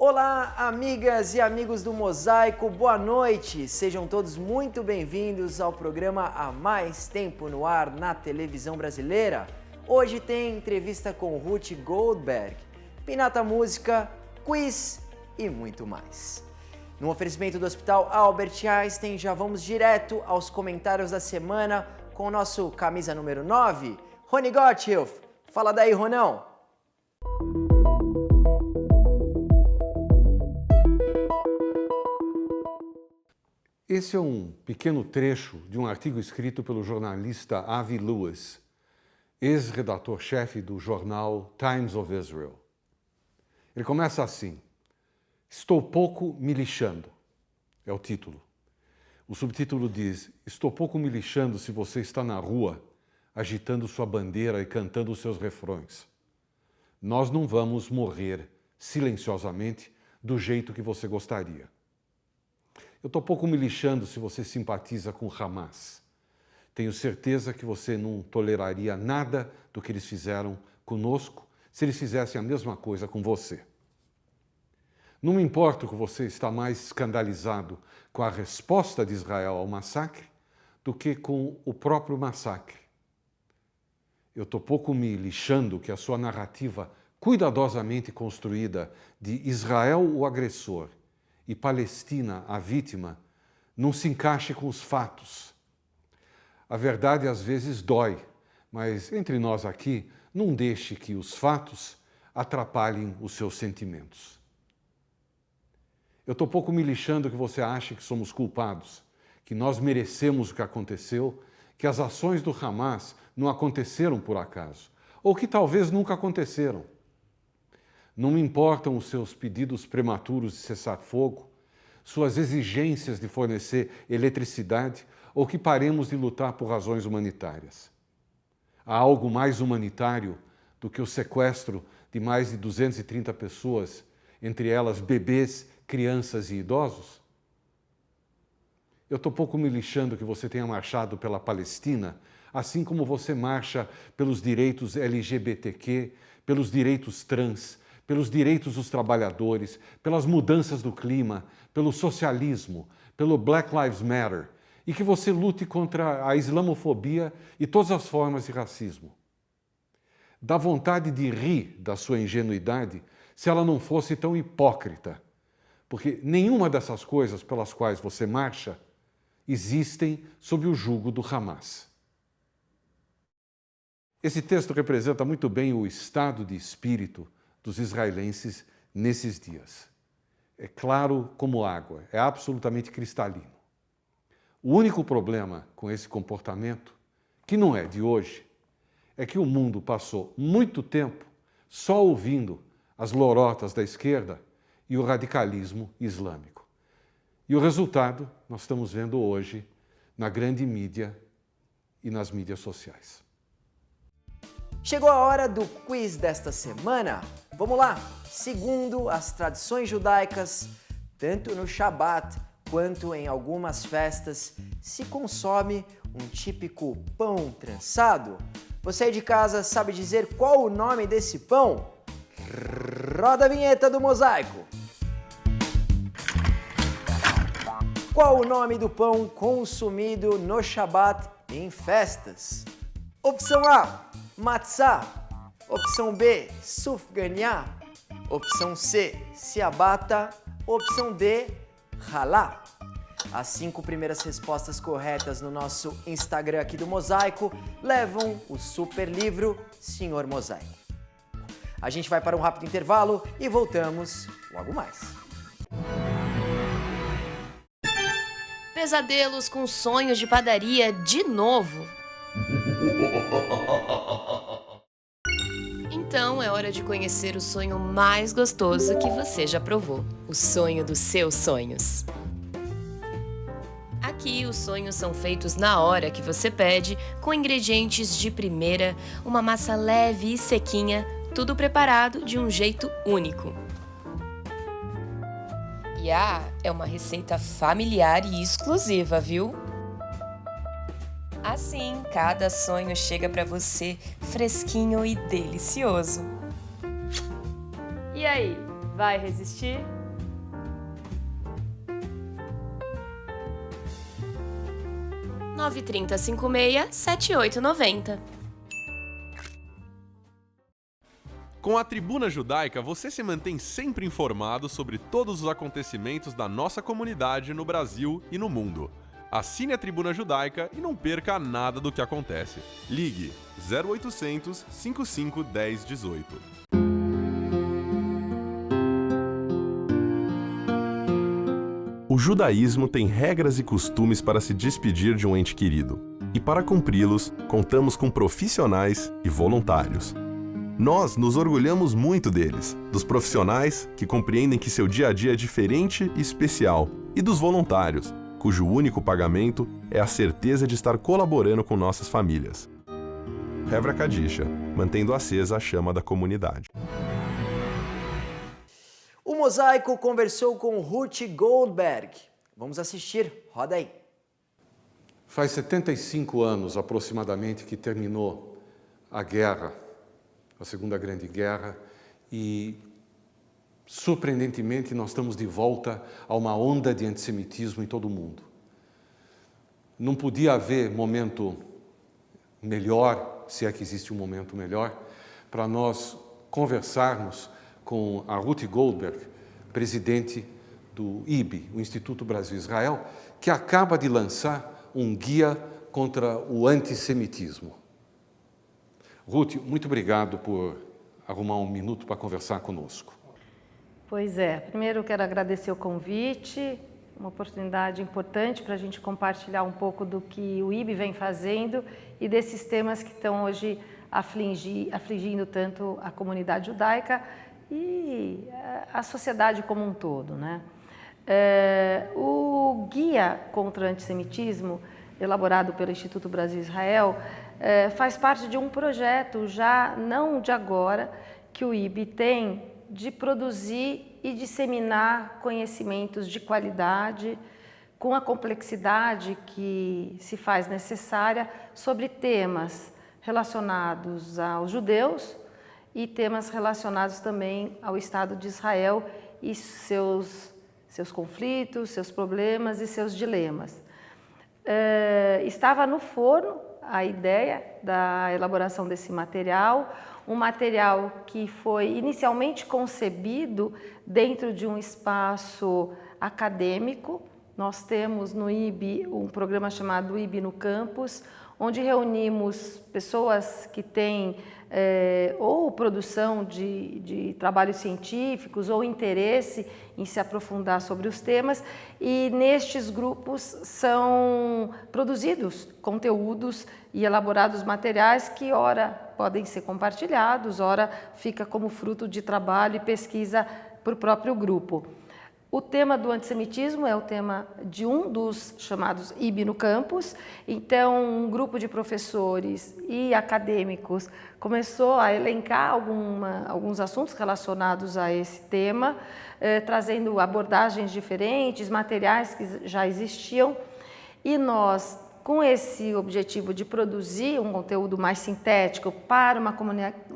Olá, amigas e amigos do Mosaico, boa noite! Sejam todos muito bem-vindos ao programa Há Mais Tempo no Ar na televisão brasileira. Hoje tem entrevista com Ruth Goldberg, Pinata Música, quiz e muito mais. No oferecimento do Hospital Albert Einstein, já vamos direto aos comentários da semana com o nosso camisa número 9, Rony Gotthilf. Fala daí, Ronão! Esse é um pequeno trecho de um artigo escrito pelo jornalista Avi Lewis, ex-redator-chefe do jornal Times of Israel. Ele começa assim: "Estou pouco me lixando", é o título. O subtítulo diz: "Estou pouco me lixando se você está na rua, agitando sua bandeira e cantando os seus refrões. Nós não vamos morrer silenciosamente do jeito que você gostaria. Eu estou pouco me lixando se você simpatiza com o Hamas. Tenho certeza que você não toleraria nada do que eles fizeram conosco se eles fizessem a mesma coisa com você. Não me importa que você está mais escandalizado com a resposta de Israel ao massacre do que com o próprio massacre. Eu estou pouco me lixando que a sua narrativa cuidadosamente construída de Israel o agressor e Palestina a vítima não se encaixe com os fatos. A verdade às vezes dói, mas entre nós aqui, não deixe que os fatos atrapalhem os seus sentimentos. Eu estou pouco me lixando que você ache que somos culpados, que nós merecemos o que aconteceu, que as ações do Hamas não aconteceram por acaso, ou que talvez nunca aconteceram. Não me importam os seus pedidos prematuros de cessar fogo, suas exigências de fornecer eletricidade ou que paremos de lutar por razões humanitárias. Há algo mais humanitário do que o sequestro de mais de 230 pessoas, entre elas bebês, crianças e idosos? Eu estou pouco me lixando que você tenha marchado pela Palestina, assim como você marcha pelos direitos LGBTQ, pelos direitos trans, pelos direitos dos trabalhadores, pelas mudanças do clima, pelo socialismo, pelo Black Lives Matter, e que você lute contra a islamofobia e todas as formas de racismo. Dá vontade de rir da sua ingenuidade se ela não fosse tão hipócrita, porque nenhuma dessas coisas pelas quais você marcha existem sob o jugo do Hamas. Esse texto representa muito bem o estado de espírito dos israelenses nesses dias. É claro como água, é absolutamente cristalino. O único problema com esse comportamento, que não é de hoje, é que o mundo passou muito tempo só ouvindo as lorotas da esquerda e o radicalismo islâmico. E o resultado nós estamos vendo hoje na grande mídia e nas mídias sociais. Chegou a hora do quiz desta semana. Vamos lá! Segundo as tradições judaicas, tanto no Shabat quanto em algumas festas, se consome um típico pão trançado. Você aí de casa sabe dizer qual o nome desse pão? Roda a vinheta do Mosaico! Qual o nome do pão consumido no Shabat em festas? Opção A, matzá. Opção B, sufganiyah. Opção C, ciabatta. Opção D, halá. As 5 primeiras respostas corretas no nosso Instagram aqui do Mosaico levam o super livro Senhor Mosaico. A gente vai para um rápido intervalo e voltamos logo mais. Pesadelos com sonhos de padaria de novo? Então é hora de conhecer o sonho mais gostoso que você já provou. O sonho dos seus sonhos. Aqui os sonhos são feitos na hora que você pede, com ingredientes de primeira, uma massa leve e sequinha, tudo preparado de um jeito único. E é uma receita familiar e exclusiva, viu? Assim, cada sonho chega para você fresquinho e delicioso. E aí, vai resistir? 930 56 7890. Com a Tribuna Judaica, você se mantém sempre informado sobre todos os acontecimentos da nossa comunidade no Brasil e no mundo. Assine a Tribuna Judaica e não perca nada do que acontece. Ligue 0800 55 10 18. O judaísmo tem regras e costumes para se despedir de um ente querido. E para cumpri-los, contamos com profissionais e voluntários. Nós nos orgulhamos muito deles, dos profissionais que compreendem que seu dia a dia é diferente e especial, e dos voluntários, cujo único pagamento é a certeza de estar colaborando com nossas famílias. Hevra Kadisha, mantendo acesa a chama da comunidade. O Mosaico conversou com Ruth Goldberg. Vamos assistir, roda aí. Faz 75 anos aproximadamente que terminou a guerra, a Segunda Grande Guerra, e surpreendentemente nós estamos de volta a uma onda de antissemitismo em todo o mundo. Não podia haver momento melhor, se é que existe um momento melhor, para nós conversarmos com a Ruth Goldberg, presidente do IB, o Instituto Brasil-Israel, que acaba de lançar um guia contra o antissemitismo. Ruth, muito obrigado por arrumar um minuto para conversar conosco. Pois é, primeiro eu quero agradecer o convite, uma oportunidade importante para a gente compartilhar um pouco do que o IB vem fazendo e desses temas que estão hoje afligindo tanto a comunidade judaica e a sociedade como um todo, né? O Guia contra o Antissemitismo, elaborado pelo Instituto Brasil-Israel, faz parte de um projeto, já não de agora, que o IB tem de produzir e disseminar conhecimentos de qualidade, com a complexidade que se faz necessária, sobre temas relacionados aos judeus e temas relacionados também ao Estado de Israel e seus conflitos, seus problemas e seus dilemas. Estava no forno a ideia da elaboração desse material, um material que foi inicialmente concebido dentro de um espaço acadêmico. Nós temos no IB um programa chamado IB no Campus, onde reunimos pessoas que têm ou produção de trabalhos científicos ou interesse em se aprofundar sobre os temas, e nestes grupos são produzidos conteúdos e elaborados materiais que ora podem ser compartilhados, ora fica como fruto de trabalho e pesquisa para o próprio grupo. O tema do antissemitismo é o tema de um dos chamados IB no Campus. Então, um grupo de professores e acadêmicos começou a elencar alguns assuntos relacionados a esse tema, trazendo abordagens diferentes, materiais que já existiam. E nós, com esse objetivo de produzir um conteúdo mais sintético para uma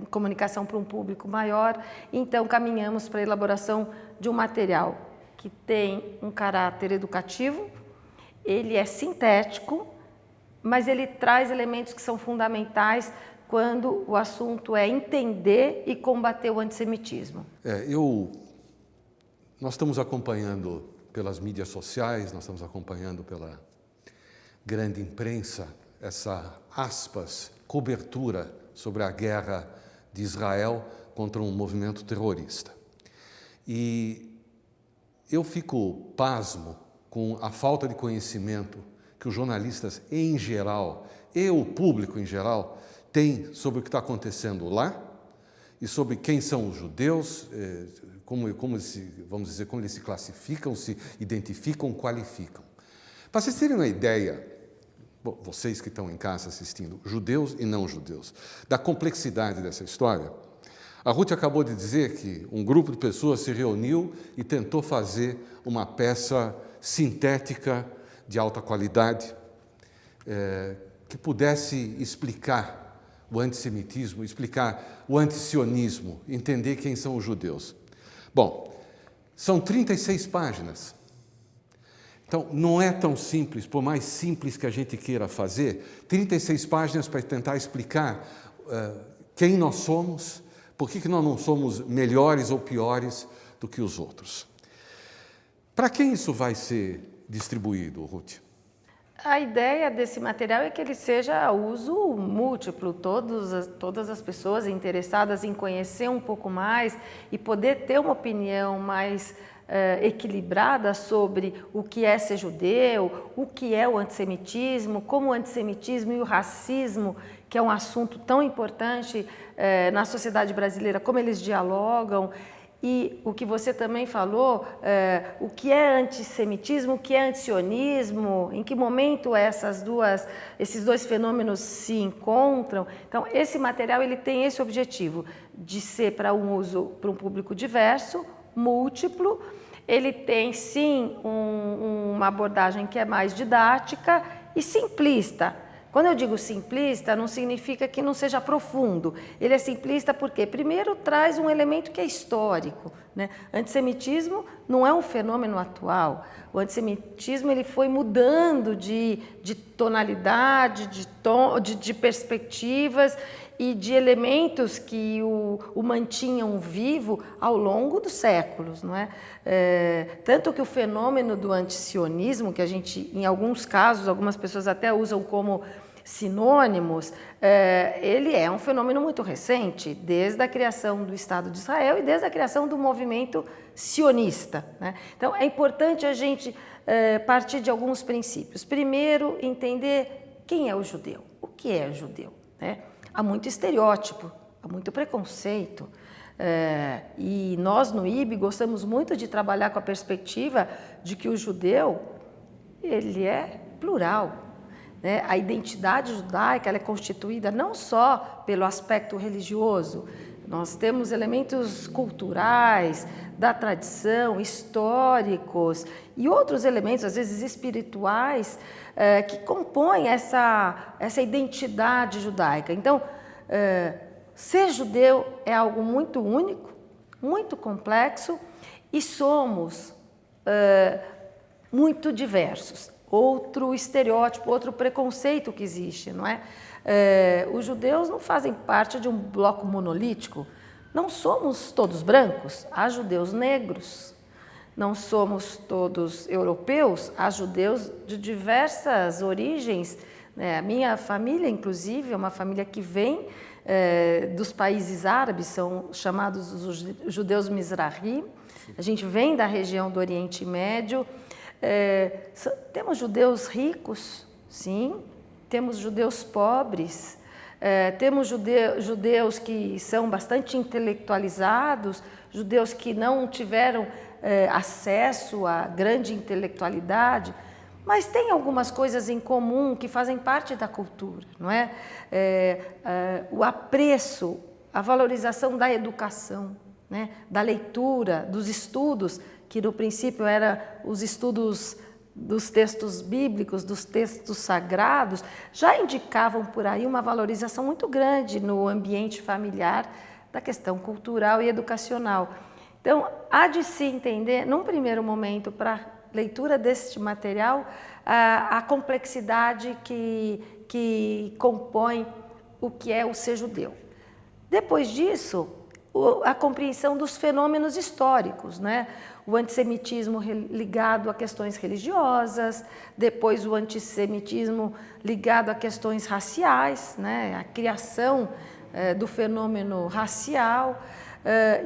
comunicação para um público maior, então caminhamos para a elaboração de um material que tem um caráter educativo, ele é sintético, mas ele traz elementos que são fundamentais quando o assunto é entender e combater o antissemitismo. Nós estamos acompanhando pelas mídias sociais, nós estamos acompanhando pela grande imprensa essa, aspas, cobertura sobre a guerra de Israel contra um movimento terrorista. E eu fico pasmo com a falta de conhecimento que os jornalistas em geral e o público em geral têm sobre o que está acontecendo lá e sobre quem são os judeus, como eles se classificam, se identificam, qualificam. Para vocês terem uma ideia, vocês que estão em casa assistindo, judeus e não judeus, da complexidade dessa história, a Ruth acabou de dizer que um grupo de pessoas se reuniu e tentou fazer uma peça sintética de alta qualidade que pudesse explicar o antissemitismo, explicar o antisionismo, entender quem são os judeus. Bom, são 36 páginas. Então, não é tão simples, por mais simples que a gente queira fazer, 36 páginas para tentar explicar quem nós somos, por que nós não somos melhores ou piores do que os outros. Para quem isso vai ser distribuído, Ruth? A ideia desse material é que ele seja uso múltiplo, todas as pessoas interessadas em conhecer um pouco mais e poder ter uma opinião mais equilibrada sobre o que é ser judeu, o que é o antissemitismo, como o antissemitismo e o racismo, que é um assunto tão importante na sociedade brasileira, como eles dialogam. E o que você também falou, o que é antissemitismo, o que é antisionismo, em que momento esses dois fenômenos se encontram. Então, esse material ele tem esse objetivo de ser para um uso para um público diverso, múltiplo. Ele tem, sim, uma abordagem que é mais didática e simplista. Quando eu digo simplista, não significa que não seja profundo. Ele é simplista porque, primeiro, traz um elemento que é histórico, né? Antissemitismo não é um fenômeno atual. O antissemitismo ele foi mudando de tonalidade, de perspectivas e de elementos que o mantinham vivo ao longo dos séculos, não é? Tanto que o fenômeno do antisionismo, que a gente, em alguns casos, algumas pessoas até usam como sinônimos, ele é um fenômeno muito recente, desde a criação do Estado de Israel e desde a criação do movimento sionista, né? Então, é importante a gente partir de alguns princípios. Primeiro, entender quem é o judeu, o que é judeu, né? Há muito estereótipo, há muito preconceito. E nós, no IB, gostamos muito de trabalhar com a perspectiva de que o judeu ele é plural. Né? A identidade judaica ela é constituída não só pelo aspecto religioso, nós temos elementos culturais, da tradição, históricos e outros elementos, às vezes espirituais, que compõem essa identidade judaica. Então, ser judeu é algo muito único, muito complexo e somos muito diversos. Outro estereótipo, outro preconceito que existe, não é? Os judeus não fazem parte de um bloco monolítico. Não somos todos brancos, há judeus negros. Não somos todos europeus, há judeus de diversas origens. A minha família, inclusive, é uma família que vem dos países árabes, são chamados os judeus Mizrahi. A gente vem da região do Oriente Médio. Temos judeus ricos, sim, temos judeus pobres, temos judeus que são bastante intelectualizados, judeus que não tiveram acesso à grande intelectualidade, mas tem algumas coisas em comum que fazem parte da cultura, não é? O apreço, a valorização da educação, né? Da leitura, dos estudos, que no princípio eram os estudos dos textos bíblicos, dos textos sagrados, já indicavam por aí uma valorização muito grande no ambiente familiar da questão cultural e educacional. Então, há de se entender, num primeiro momento, para a leitura deste material, a complexidade que compõe o que é o ser judeu. Depois disso, a compreensão dos fenômenos históricos, né? O antissemitismo ligado a questões religiosas, depois o antissemitismo ligado a questões raciais, né? A criação do fenômeno racial.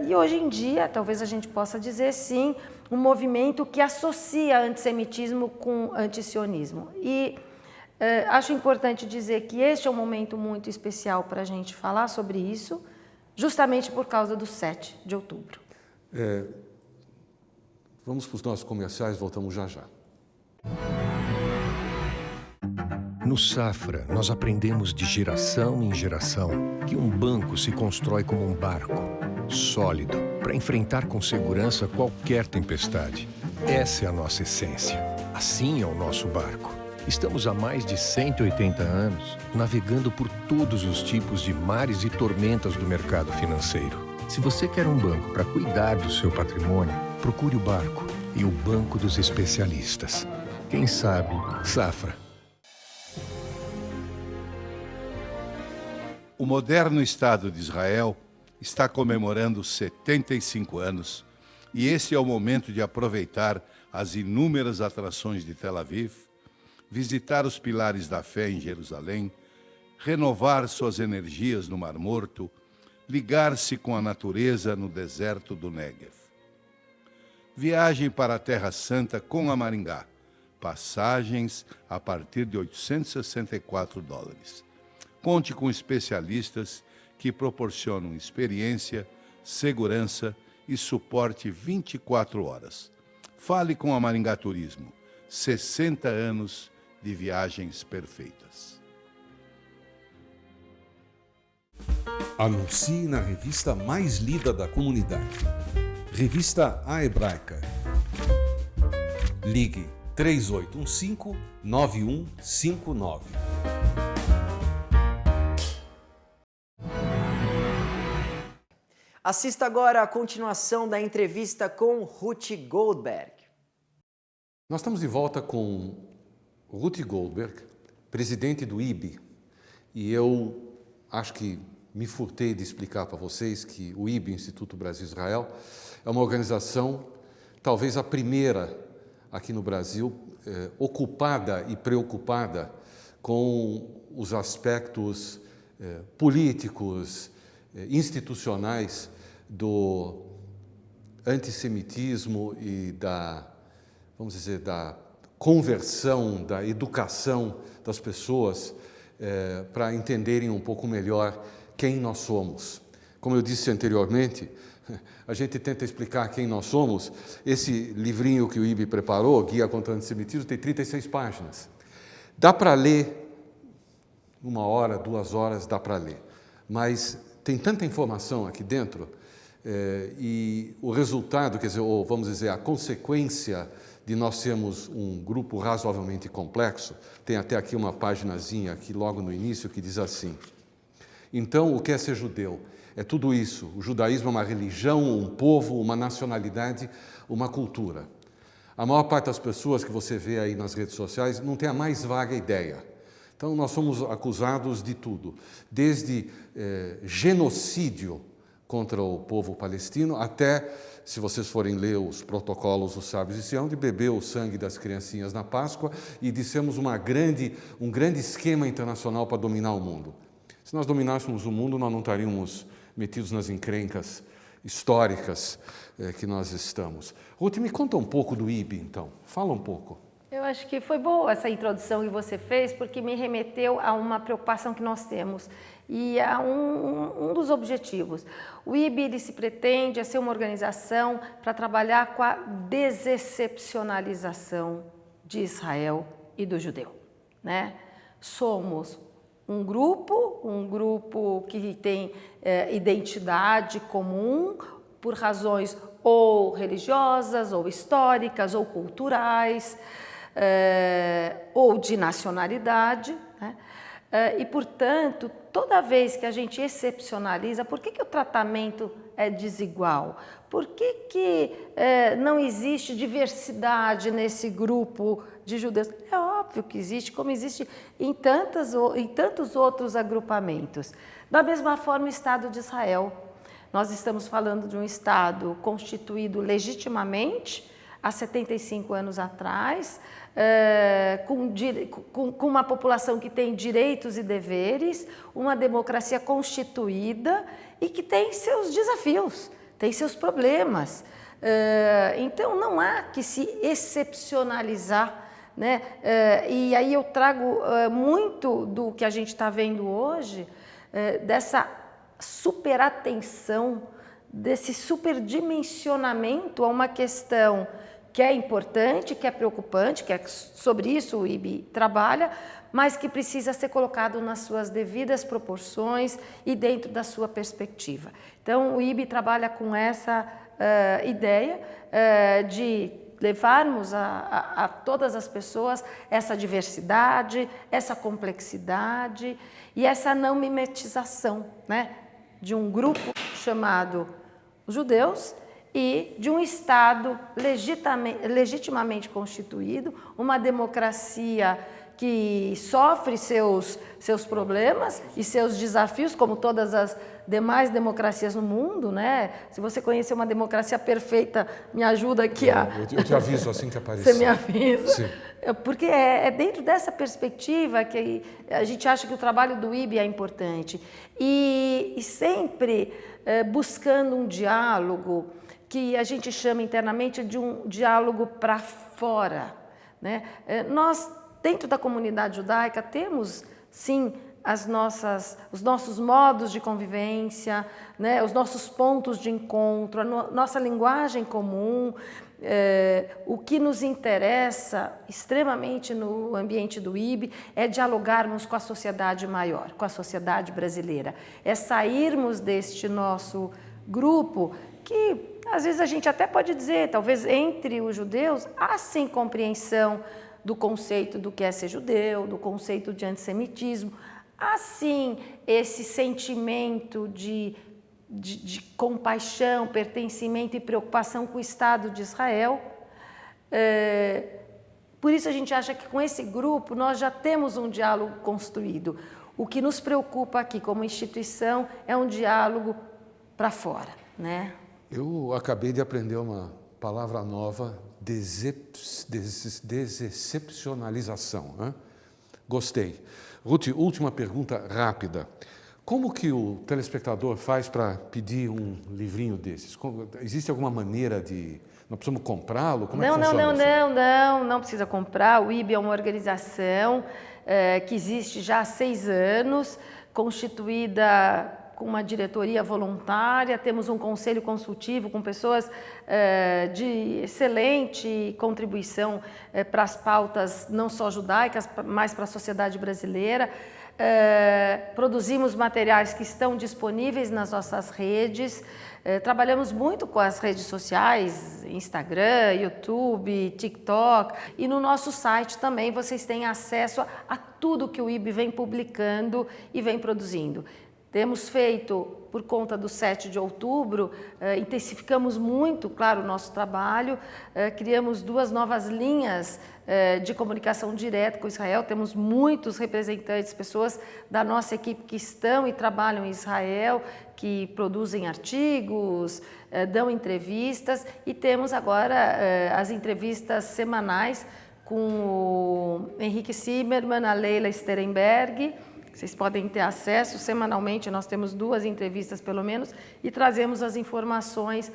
E hoje em dia, talvez a gente possa dizer, sim, um movimento que associa antissemitismo com antisionismo. E acho importante dizer que este é um momento muito especial para a gente falar sobre isso, justamente por causa do 7 de outubro. Vamos para os nossos comerciais, voltamos já já. No Safra, nós aprendemos de geração em geração que um banco se constrói como um barco, sólido, para enfrentar com segurança qualquer tempestade. Essa é a nossa essência. Assim é o nosso barco. Estamos há mais de 180 anos navegando por todos os tipos de mares e tormentas do mercado financeiro. Se você quer um banco para cuidar do seu patrimônio, procure o Barco e o Banco dos Especialistas. Quem sabe, Safra. O moderno Estado de Israel está comemorando 75 anos e esse é o momento de aproveitar as inúmeras atrações de Tel Aviv, visitar os pilares da fé em Jerusalém, renovar suas energias no Mar Morto, ligar-se com a natureza no deserto do Negev. Viagem para a Terra Santa com a Maringá. Passagens a partir de $864. Conte com especialistas que proporcionam experiência, segurança e suporte 24 horas. Fale com a Maringá Turismo. 60 anos de viagens perfeitas. Anuncie na revista mais lida da comunidade. Revista A Hebraica. Ligue 3815-9159. Assista agora a continuação da entrevista com Ruth Goldberg. Nós estamos de volta com Ruth Goldberg, presidente do IB, e eu acho que me furtei de explicar para vocês que o IB, Instituto Brasil-Israel, é uma organização, talvez a primeira aqui no Brasil, ocupada e preocupada com os aspectos políticos, institucionais do antissemitismo e da, vamos dizer, da conversão, da educação das pessoas para entenderem um pouco melhor quem nós somos. Como eu disse anteriormente, a gente tenta explicar quem nós somos. Esse livrinho que o IB preparou, Guia contra o Antissemitismo, tem 36 páginas. Dá para ler, 1 hora, 2 horas, dá para ler. Mas tem tanta informação aqui dentro e o resultado, quer dizer, ou vamos dizer, a consequência de nós sermos um grupo razoavelmente complexo, tem até aqui uma paginazinha aqui logo no início que diz assim: então, o que é ser judeu? É tudo isso. O judaísmo é uma religião, um povo, uma nacionalidade, uma cultura. A maior parte das pessoas que você vê aí nas redes sociais não tem a mais vaga ideia. Então, nós somos acusados de tudo, desde genocídio contra o povo palestino, até, se vocês forem ler os protocolos dos sábios de Sião, de beber o sangue das criancinhas na Páscoa e de sermos um grande esquema internacional para dominar o mundo. Se nós dominássemos o mundo, nós não estaríamos metidos nas encrencas históricas que nós estamos. Ruth, me conta um pouco do IB, então. Fala um pouco. Eu acho que foi boa essa introdução que você fez, porque me remeteu a uma preocupação que nós temos e a um dos objetivos. O IB ele se pretende a ser uma organização para trabalhar com a desexcepcionalização de Israel e do judeu, né? Somos um grupo que tem identidade comum por razões ou religiosas, ou históricas, ou culturais, ou de nacionalidade, né? E, portanto, toda vez que a gente excepcionaliza, por que o tratamento é desigual? Por que não existe diversidade nesse grupo de judeus? É óbvio que existe, como existe em tantos outros agrupamentos. Da mesma forma, o Estado de Israel. Nós estamos falando de um Estado constituído legitimamente há 75 anos atrás, com uma população que tem direitos e deveres, uma democracia constituída e que tem seus desafios, tem seus problemas. Então, não há que se excepcionalizar, né? E aí eu trago muito do que a gente está vendo hoje, dessa superatenção, desse superdimensionamento a uma questão que é importante, que é preocupante, que é sobre isso o IB trabalha, mas que precisa ser colocado nas suas devidas proporções e dentro da sua perspectiva. Então, o IB trabalha com essa ideia de levarmos a todas as pessoas essa diversidade, essa complexidade e essa não mimetização, né, de um grupo chamado os judeus e de um Estado legitimamente constituído, uma democracia que sofre seus problemas e seus desafios, como todas as demais democracias no mundo, né? Se você conhecer uma democracia perfeita, me ajuda aqui a... Eu te aviso assim que aparecer. Você me avisa. Sim. Porque é dentro dessa perspectiva que a gente acha que o trabalho do IB é importante. E sempre buscando um diálogo que a gente chama internamente de um diálogo para fora, né? Nós, dentro da comunidade judaica, temos, sim, os nossos modos de convivência, né? Os nossos pontos de encontro, a nossa linguagem comum. O que nos interessa extremamente no ambiente do IB é dialogarmos com a sociedade maior, com a sociedade brasileira. É sairmos deste nosso grupo que, às vezes, a gente até pode dizer, talvez entre os judeus, há sim compreensão do conceito do que é ser judeu, do conceito de antissemitismo, há sim esse sentimento de compaixão, pertencimento e preocupação com o Estado de Israel. Por isso a gente acha que com esse grupo nós já temos um diálogo construído. O que nos preocupa aqui como instituição é um diálogo para fora, né? Eu acabei de aprender uma palavra nova, desexcepcionalização. Né? Gostei. Ruth, última pergunta rápida. Como que o telespectador faz para pedir um livrinho desses? Existe alguma maneira de... Nós precisamos comprá-lo? Como é que funciona isso? Não precisa comprar. O IB é uma organização que existe já há 6 anos, constituída com uma diretoria voluntária, temos um conselho consultivo com pessoas de excelente contribuição para as pautas não só judaicas, mas para a sociedade brasileira. Produzimos materiais que estão disponíveis nas nossas redes, trabalhamos muito com as redes sociais, Instagram, YouTube, TikTok, e no nosso site também vocês têm acesso a tudo que o IB vem publicando e vem produzindo. Temos feito, por conta do 7 de outubro, intensificamos muito, claro, o nosso trabalho, criamos 2 novas linhas de comunicação direta com Israel, temos muitos representantes, pessoas da nossa equipe que estão e trabalham em Israel, que produzem artigos, dão entrevistas, e temos agora as entrevistas semanais com o Henrique Zimmermann, a Leila Sterenberg. Vocês podem ter acesso semanalmente, nós temos 2 entrevistas pelo menos, e trazemos as informações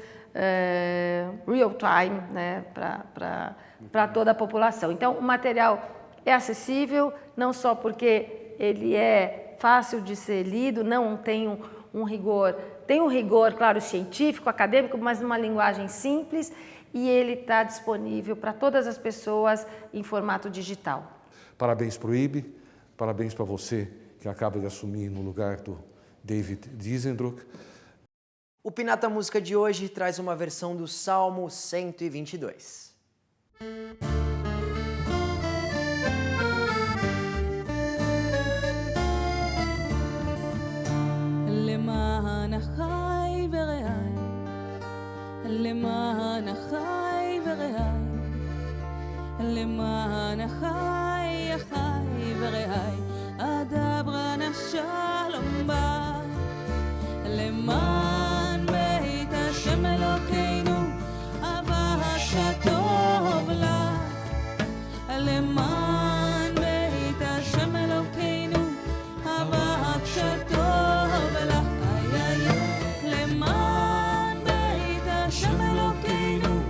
real time, né, para toda a população. Então, o material é acessível, não só porque ele é fácil de ser lido, não tem um rigor, tem um rigor, claro, científico, acadêmico, mas numa linguagem simples, e ele está disponível para todas as pessoas em formato digital. Parabéns para o IB, parabéns para você que acaba de assumir no lugar do David Diesendruck. O Pinata Música de hoje traz uma versão do Salmo 122. למען אחי ורעי, למען אחי ורעי, למען אחי ורעי, אדברה שלום בה, למען בית השם אלוקינו, אהבה שטוב לה, למען בית השם אלוקינו, אהבה שטוב לה, למען בית השם אלוקינו,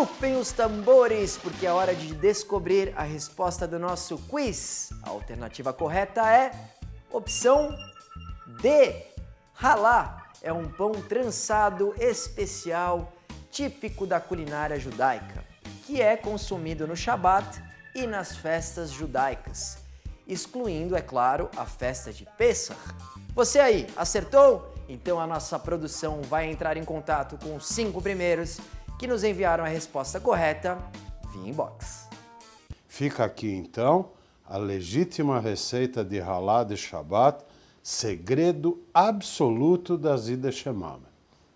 Rufem os tambores, porque é hora de descobrir a resposta do nosso quiz. A alternativa correta é opção D. Halá é um pão trançado especial típico da culinária judaica, que é consumido no Shabat e nas festas judaicas, excluindo, é claro, a festa de Pesach. Você aí, acertou? Então a nossa produção vai entrar em contato com os 5 primeiros que nos enviaram a resposta correta via inbox. Fica aqui então a legítima receita de halá de Shabat, segredo absoluto das Idas Shemame.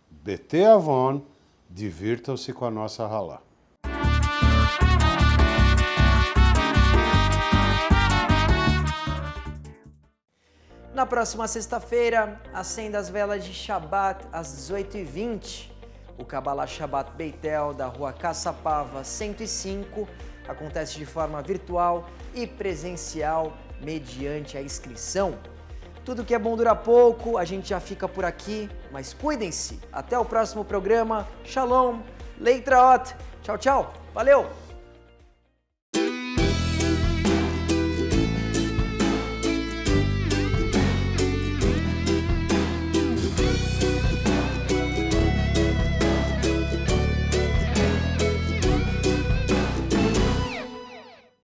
Bete Avon, divirtam-se com a nossa halá. Na próxima sexta-feira, acenda as velas de Shabat às 18h20. O Kabbalah Shabat Beitel da rua Caçapava 105 acontece de forma virtual e presencial mediante a inscrição. Tudo que é bom dura pouco, a gente já fica por aqui, mas cuidem-se. Até o próximo programa. Shalom, Leitraot. Tchau, tchau. Valeu!